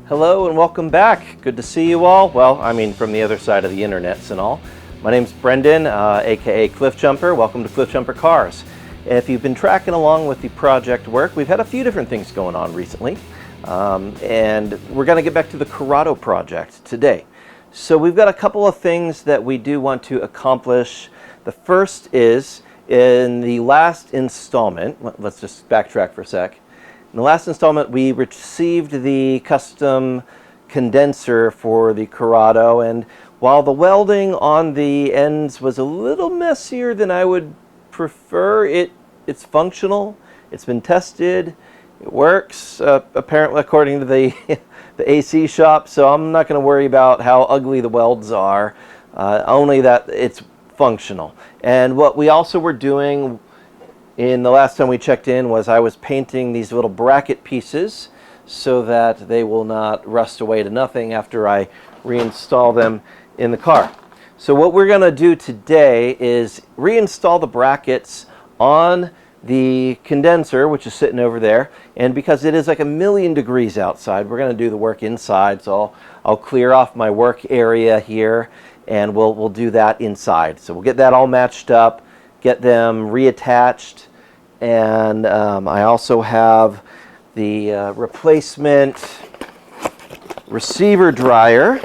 Hello and welcome back. Good to see you all. Well, I mean from the other side of the internets and all. My name's Brendan, aka Cliffjumper. Welcome to Cliffjumper Cars. If you've been tracking along with the project work, we've had a few different things going on recently. And we're going to get back to the Corrado project today. So we've got a couple of things that we do want to accomplish. The first is in the last installment. Let's just backtrack for a sec. In the last installment, we received the custom condenser for the Corrado, and while the welding on the ends was a little messier than I would prefer, it's functional. It's been tested. It works, apparently according to the the AC shop, so I'm not going to worry about how ugly the welds are, only that it's functional. And what we also were doing in the last time we checked in was I was painting these little bracket pieces so that they will not rust away to nothing after I reinstall them in the car. So what we're going to do today is reinstall the brackets on the condenser, which is sitting over there, and because it is like 1,000,000 degrees outside, we're going to do the work inside. So I'll clear off my work area here and we'll do that inside. So we'll get that all matched up, get them reattached, and I also have the replacement receiver dryer.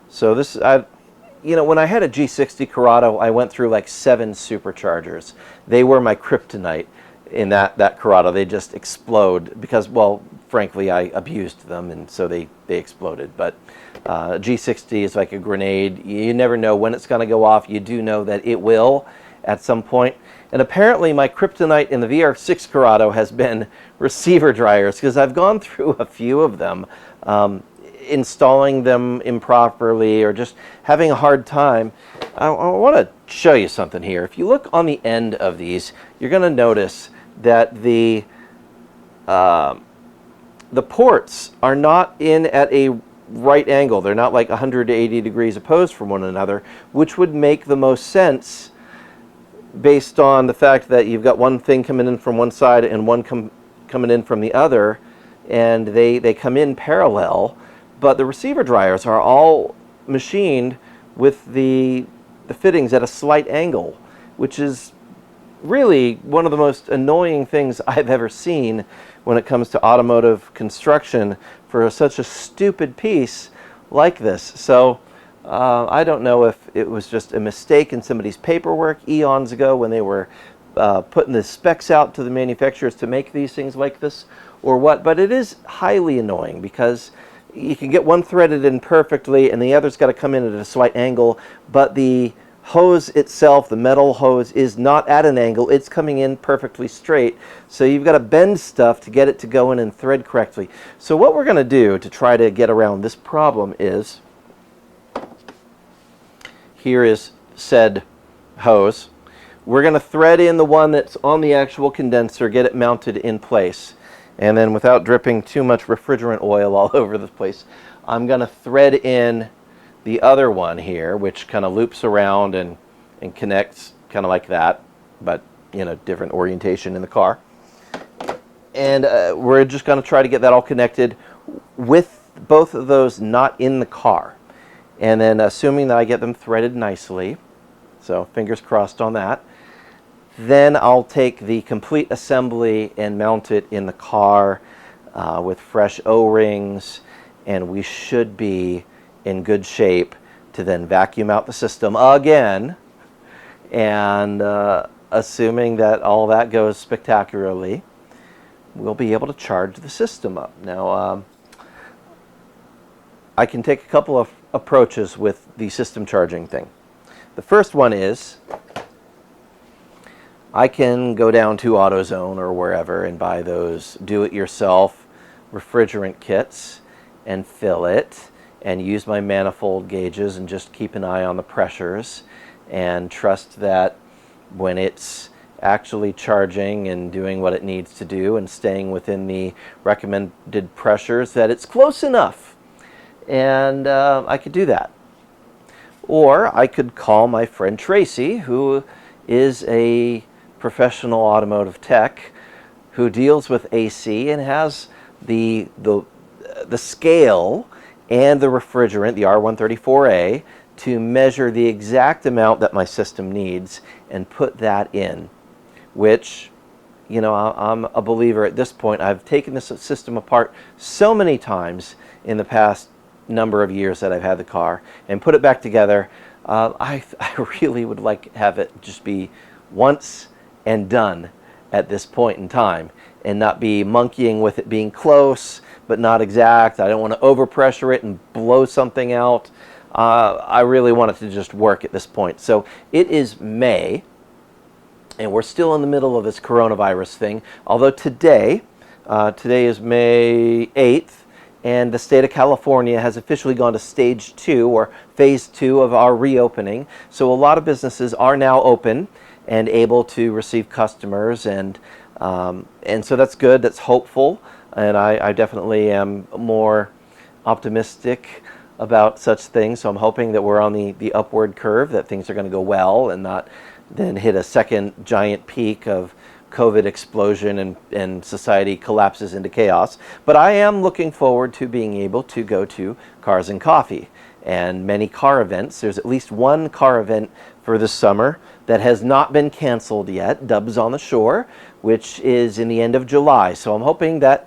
So this, when I had a G60 Corrado, I went through like 7 superchargers. They were my kryptonite in that Corrado. They just explode because, well, frankly, I abused them, and so they exploded. But G60 is like a grenade. You never know when it's going to go off. You do know that it will at some point. And apparently my kryptonite in the VR6 Corrado has been receiver dryers, because I've gone through a few of them, installing them improperly or just having a hard time. I want to show you something here. If you look on the end of these, you're going to notice that the ports are not in at a right angle. They're not like 180 degrees opposed from one another, which would make the most sense based on the fact that you've got one thing coming in from one side and one coming in from the other, and they come in parallel. But the receiver dryers are all machined with the fittings at a slight angle, which is really one of the most annoying things I've ever seen when it comes to automotive construction for such a stupid piece like this. So I don't know if it was just a mistake in somebody's paperwork eons ago when they were putting the specs out to the manufacturers to make these things like this or what, but it is highly annoying because you can get one threaded in perfectly and the other's got to come in at a slight angle, but the hose itself, the metal hose, is not at an angle. It's coming in perfectly straight. So you've got to bend stuff to get it to go in and thread correctly. So what we're going to do to try to get around this problem is, here is said hose. We're going to thread in the one that's on the actual condenser, get it mounted in place. And then without dripping too much refrigerant oil all over the place, I'm going to thread in the other one here, which kind of loops around and connects kind of like that, but different orientation in the car. And we're just going to try to get that all connected with both of those not in the car. And then assuming that I get them threaded nicely, so fingers crossed on that, then I'll take the complete assembly and mount it in the car with fresh O-rings, and we should be in good shape to then vacuum out the system again. And assuming that all that goes spectacularly, we'll be able to charge the system up. Now, I can take a couple of approaches with the system charging thing. The first one is I can go down to AutoZone or wherever and buy those do-it-yourself refrigerant kits and fill it and use my manifold gauges and just keep an eye on the pressures and trust that when it's actually charging and doing what it needs to do and staying within the recommended pressures, that it's close enough. And I could do that. Or I could call my friend Tracy, who is a professional automotive tech who deals with AC and has the the scale and the refrigerant, the R134A, to measure the exact amount that my system needs and put that in, which, you know, I'm a believer at this point. I've taken this system apart so many times in the past number of years that I've had the car and put it back together. I really would like to have it just be once and done at this point in time and not be monkeying with it being close but not exact. I don't want to overpressure it and blow something out. I really want it to just work at this point. So it is May, and we're still in the middle of this coronavirus thing, although today is May 8th, and the state of California has officially gone to stage 2 or phase 2 of our reopening. So a lot of businesses are now open and able to receive customers, and so that's good, that's hopeful, and I definitely am more optimistic about such things. So I'm hoping that we're on the upward curve, that things are going to go well and not then hit a second giant peak of COVID explosion and society collapses into chaos. But I am looking forward to being able to go to Cars and Coffee and many car events. There's at least one car event for this summer that has not been canceled yet, Dubs on the Shore, which is in the end of July. So I'm hoping that,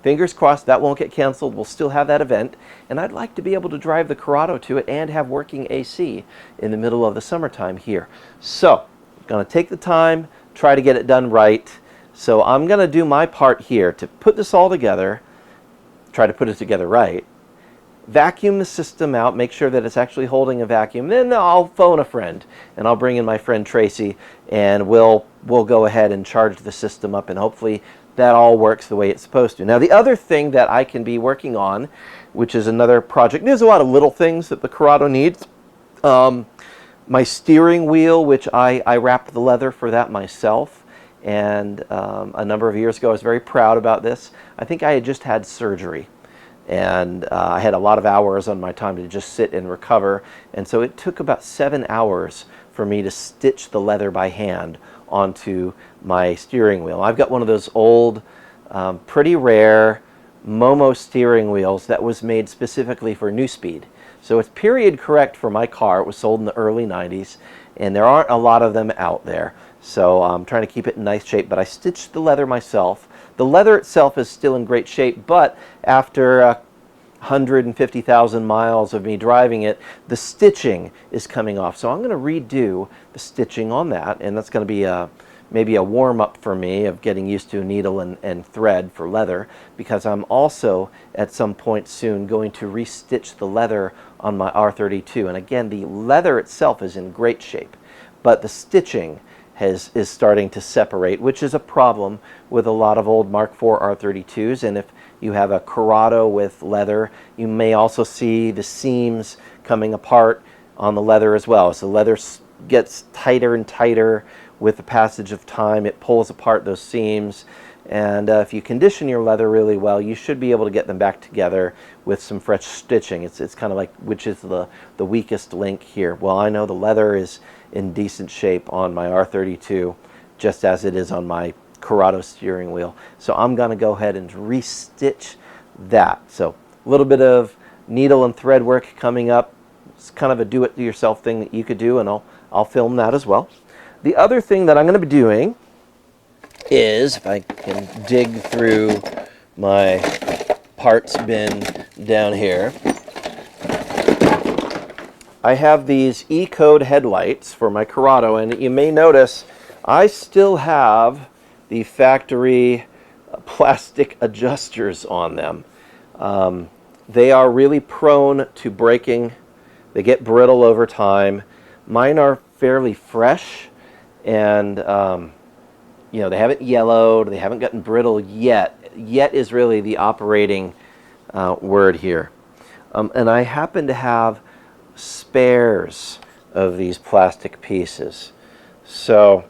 fingers crossed, that won't get canceled. We'll still have that event, and I'd like to be able to drive the Corrado to it and have working AC in the middle of the summertime here. So I'm going to take the time, try to get it done right. So I'm going to do my part here to put this all together, try to put it together right, vacuum the system out, make sure that it's actually holding a vacuum. Then I'll phone a friend, and I'll bring in my friend Tracy, and we'll go ahead and charge the system up, and hopefully that all works the way it's supposed to. Now, the other thing that I can be working on, which is another project, there's a lot of little things that the Corrado needs. My steering wheel, which I wrapped the leather for that myself, and a number of years ago I was very proud about this. I think I had just had surgery, and I had a lot of hours on my time to just sit and recover, and so it took about 7 hours for me to stitch the leather by hand onto my steering wheel. I've got one of those old, pretty rare Momo steering wheels that was made specifically for New Speed. So it's period correct for my car. It was sold in the early 90s, and there aren't a lot of them out there. So I'm trying to keep it in nice shape, but I stitched the leather myself. The leather itself is still in great shape, but after 150,000 miles of me driving it, the stitching is coming off. So I'm going to redo the stitching on that, and that's going to be maybe a warm-up for me of getting used to needle and thread for leather, because I'm also at some point soon going to restitch the leather on my R32. And again, the leather itself is in great shape, but the stitching is starting to separate, which is a problem with a lot of old Mark IV R32s. And if you have a Corrado with leather, you may also see the seams coming apart on the leather as well. So the leather gets tighter and tighter with the passage of time. It pulls apart those seams, and if you condition your leather really well, you should be able to get them back together with some fresh stitching. It's kind of like, which is the weakest link here? Well, I know the leather is in decent shape on my R32, just as it is on my Corrado steering wheel. So I'm going to go ahead and restitch that. So a little bit of needle and thread work coming up. It's kind of a do-it-yourself thing that you could do, and I'll film that as well. The other thing that I'm going to be doing is, if I can dig through my parts bin down here, I have these E-code headlights for my Corrado, and you may notice I still have the factory plastic adjusters on them. They are really prone to breaking. They get brittle over time. Mine are fairly fresh, and you know, they haven't yellowed, they haven't gotten brittle yet. Yet is really the operating word here. And I happen to have spares of these plastic pieces. So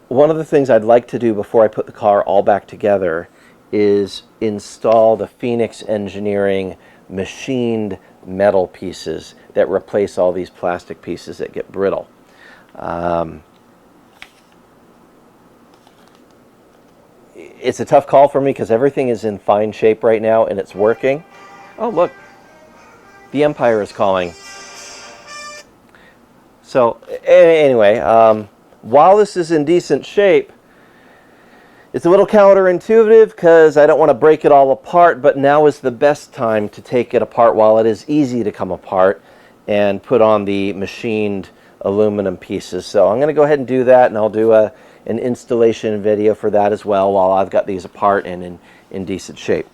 one of the things I'd like to do before I put the car all back together is install the Phoenix Engineering machined metal pieces that replace all these plastic pieces that get brittle. it's a tough call for me because everything is in fine shape right now and it's working. Oh, look, the Empire is calling. So anyway, while this is in decent shape, it's a little counterintuitive because I don't want to break it all apart, but now is the best time to take it apart while it is easy to come apart and put on the machined aluminum pieces. So I'm going to go ahead and do that, and I'll do an installation video for that as well while I've got these apart and in decent shape.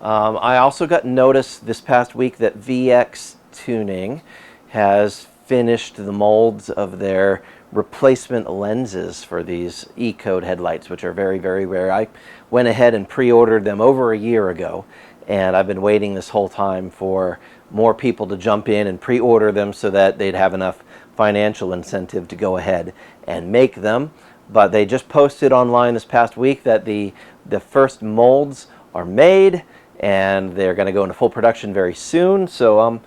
I also got notice this past week that VX Tuning has finished the molds of their replacement lenses for these E-Code headlights, which are very, very rare. I went ahead and pre-ordered them over a year ago, and I've been waiting this whole time for more people to jump in and pre-order them so that they'd have enough financial incentive to go ahead and make them. But they just posted online this past week that the first molds are made, and they're going to go into full production very soon. So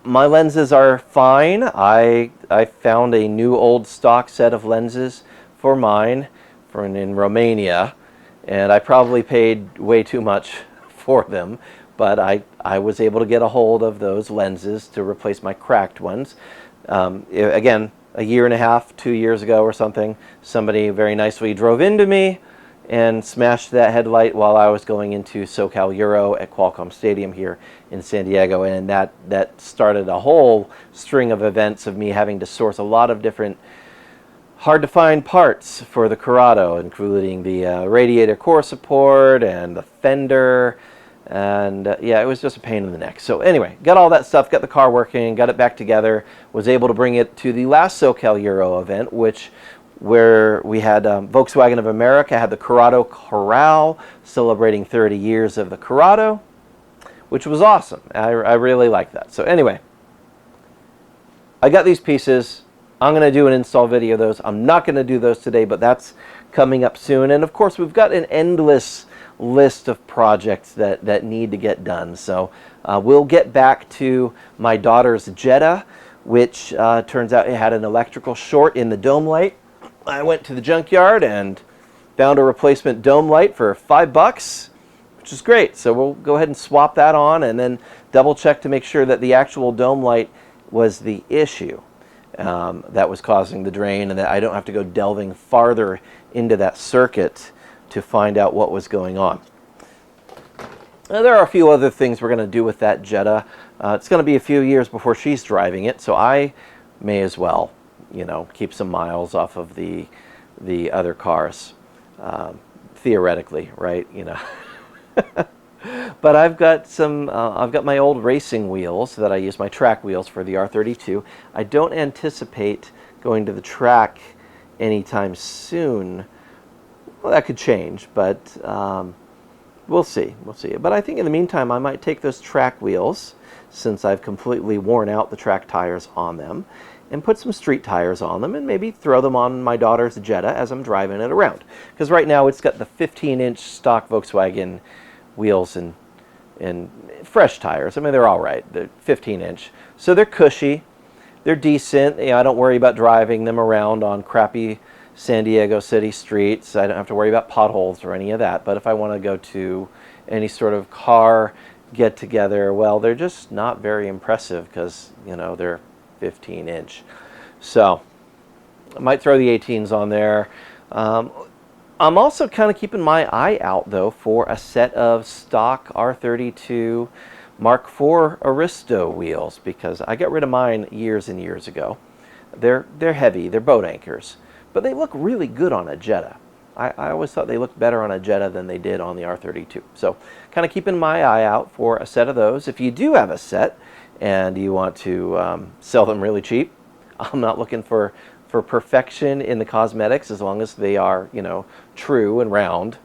my lenses are fine. I found a new old stock set of lenses for mine in Romania, and I probably paid way too much for them, but I was able to get a hold of those lenses to replace my cracked ones. Again, a year and a half, 2 years ago or something, somebody very nicely drove into me and smashed that headlight while I was going into SoCal Euro at Qualcomm Stadium here in San Diego, and that started a whole string of events of me having to source a lot of different hard to find parts for the Corrado, including the radiator core support and the fender, and yeah, it was just a pain in the neck. So anyway, got all that stuff, got the car working, got it back together, was able to bring it to the last SoCal Euro event, where we had Volkswagen of America had the Corrado Corral celebrating 30 years of the Corrado, which was awesome. I really like that. So anyway, I got these pieces. I'm going to do an install video of those. I'm not going to do those today, but that's coming up soon. And of course, we've got an endless list of projects that need to get done. So we'll get back to my daughter's Jetta, which turns out it had an electrical short in the dome light. I went to the junkyard and found a replacement dome light for $5, which is great. So we'll go ahead and swap that on and then double check to make sure that the actual dome light was the issue that was causing the drain, and that I don't have to go delving farther into that circuit to find out what was going on. Now, there are a few other things we're going to do with that Jetta. It's going to be a few years before she's driving it, so I may as well, keep some miles off of the other cars, theoretically, right? But I've got my old racing wheels that I use, my track wheels for the R32. I don't anticipate going to the track anytime soon. Well, that could change, but we'll see. But I think in the meantime, I might take those track wheels, since I've completely worn out the track tires on them, and put some street tires on them and maybe throw them on my daughter's Jetta as I'm driving it around. Because right now it's got the 15-inch stock Volkswagen wheels and fresh tires. I mean, they're all right. They're 15-inch. So they're cushy. They're decent. I don't worry about driving them around on crappy San Diego city streets. I don't have to worry about potholes or any of that. But if I want to go to any sort of car get-together, well, they're just not very impressive because, they're 15-inch. So I might throw the 18s on there. I'm also kind of keeping my eye out, though, for a set of stock R32 Mark IV Aristo wheels, because I got rid of mine years and years ago. They're heavy, they're boat anchors, but they look really good on a Jetta. I always thought they looked better on a Jetta than they did on the R32. So kind of keeping my eye out for a set of those. If you do have a set and you want to sell them really cheap, I'm not looking for perfection in the cosmetics, as long as they are, true and round.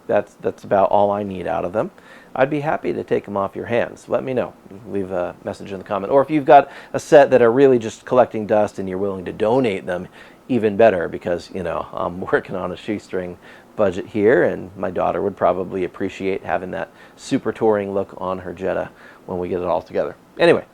That's about all I need out of them. I'd be happy to take them off your hands. Let me know. Leave a message in the comment. Or if you've got a set that are really just collecting dust and you're willing to donate them, even better, because, I'm working on a shoestring budget here, and my daughter would probably appreciate having that super touring look on her Jetta when we get it all together. Anyway,